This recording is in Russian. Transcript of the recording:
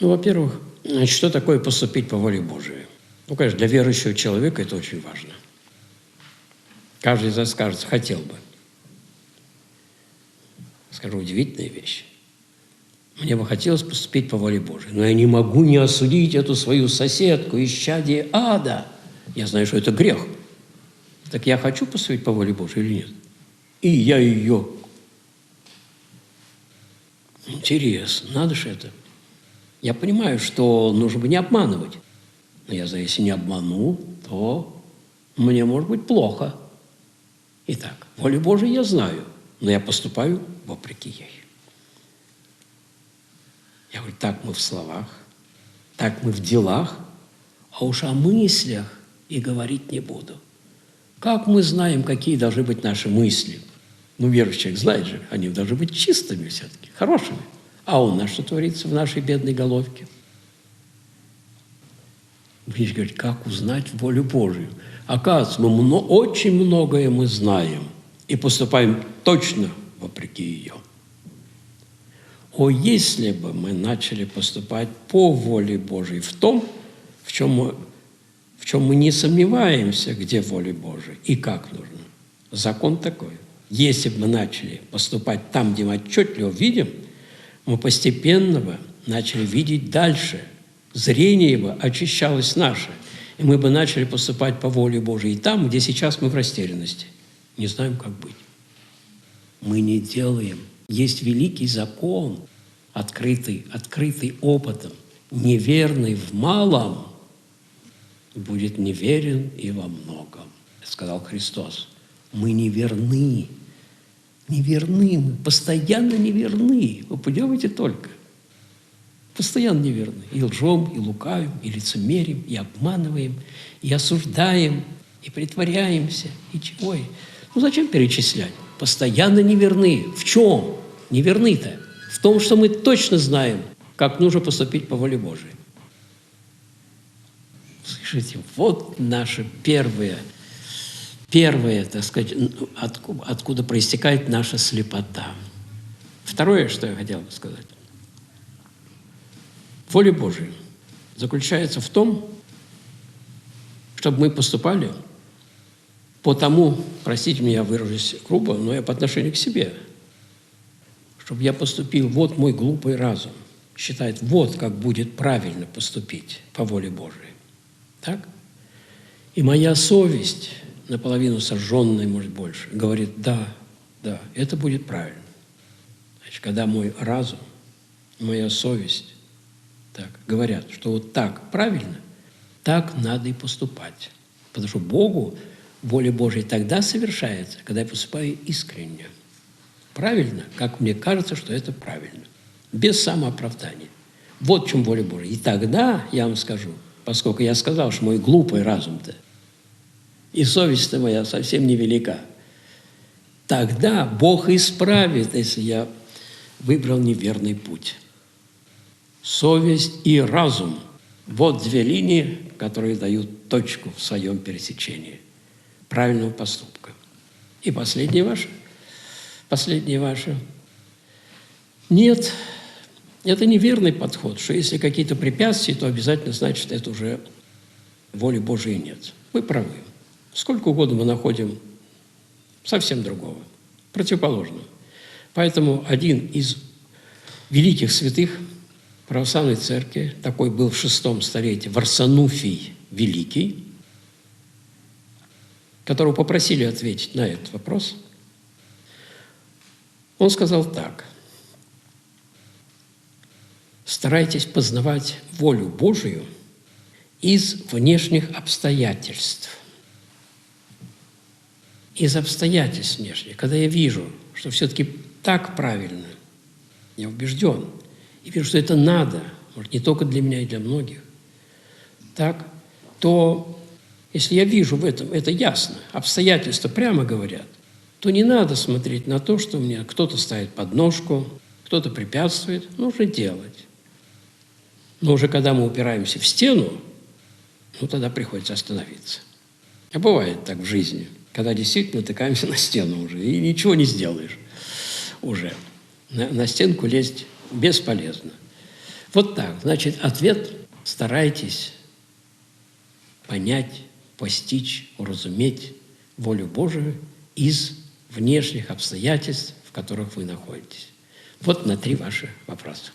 Ну, во-первых, что такое поступить по воле Божией? Ну, конечно, для верующего человека это очень важно. Каждый из нас скажет, хотел бы. Скажу удивительную вещь. Мне бы хотелось поступить по воле Божией, но я не могу не осудить эту свою соседку, исчадие ада. Я знаю, что это грех. Так я хочу поступить по воле Божией или нет? И я ее. Интересно, надо же это. Я понимаю, что нужно бы не обманывать. Но я знаю, если не обману, то мне может быть плохо. Итак, волю Божию я знаю, но я поступаю вопреки ей. Я говорю, так мы в словах, так мы в делах, а уж о мыслях и говорить не буду. Как мы знаем, какие должны быть наши мысли? Ну, верующий человек знает же, они должны быть чистыми все-таки, хорошими. А у нас что творится в нашей бедной головке? Вы говорите, как узнать волю Божию? Оказывается, очень многое мы знаем и поступаем точно вопреки ее. О, если бы мы начали поступать по воле Божией в том, в чем мы не сомневаемся, где воля Божия и как нужно. Закон такой. Если бы мы начали поступать там, где мы отчетливо видим, мы постепенно бы начали видеть дальше. Зрение его очищалось наше. И мы бы начали поступать по воле Божией там, где сейчас мы в растерянности. Не знаем, как быть. Мы не делаем. Есть великий закон, открытый опытом. Неверный в малом будет неверен и во многом, сказал Христос. Мы неверны. Неверны мы, постоянно неверны. Вы понимаете только? Постоянно неверны. И лжем, и лукавим, и лицемерим, и обманываем, и осуждаем, и притворяемся, и чего. Ну зачем перечислять? Постоянно неверны. В чем неверны-то? В том, что мы точно знаем, как нужно поступить по воле Божией. Слышите, вот наше первое, так сказать, откуда проистекает наша слепота. Второе, что я хотел бы сказать. Воля Божия заключается в том, чтобы мы поступали по тому, простите меня, я выражусь грубо, но я по отношению к себе, чтобы я поступил, вот мой глупый разум считает, вот как будет правильно поступить по воле Божией. Так? И моя совесть, наполовину сожженная, может, больше, говорит, да, это будет правильно. Значит, когда мой разум, моя совесть так говорят, что вот так правильно, так надо и поступать. Потому что Богу воля Божия тогда совершается, когда я поступаю искренне. Правильно, как мне кажется, что это правильно. Без самооправдания. Вот в чем воля Божия. И тогда, я вам скажу, поскольку я сказал, что мой глупый разум-то и совесть-то моя совсем невелика, тогда Бог исправит, если я выбрал неверный путь. Совесть и разум – вот две линии, которые дают точку в своем пересечении правильного поступка. И последнее ваше. Нет, это неверный подход, что если какие-то препятствия, то обязательно значит, что это уже воли Божией нет. Вы правы. Сколько угодно мы находим совсем другого, противоположного. Поэтому один из великих святых православной церкви, такой был в VI столетии, Варсануфий Великий, которого попросили ответить на этот вопрос, он сказал так: старайтесь познавать волю Божию из внешних обстоятельств. Из обстоятельств внешних. Когда я вижу, что все-таки так правильно, я убежден, и вижу, что это надо, может, не только для меня, и для многих, так, то если я вижу в этом, это ясно, обстоятельства прямо говорят, то не надо смотреть на то, что мне кто-то ставит подножку, кто-то препятствует, нужно делать. Но уже когда мы упираемся в стену, ну тогда приходится остановиться. А бывает так в жизни, когда действительно натыкаемся на стену уже, и ничего не сделаешь уже. На стенку лезть бесполезно. Вот так. Значит, ответ: старайтесь понять, постичь, уразуметь волю Божию из внешних обстоятельств, в которых вы находитесь. Вот на 3 ваши вопроса.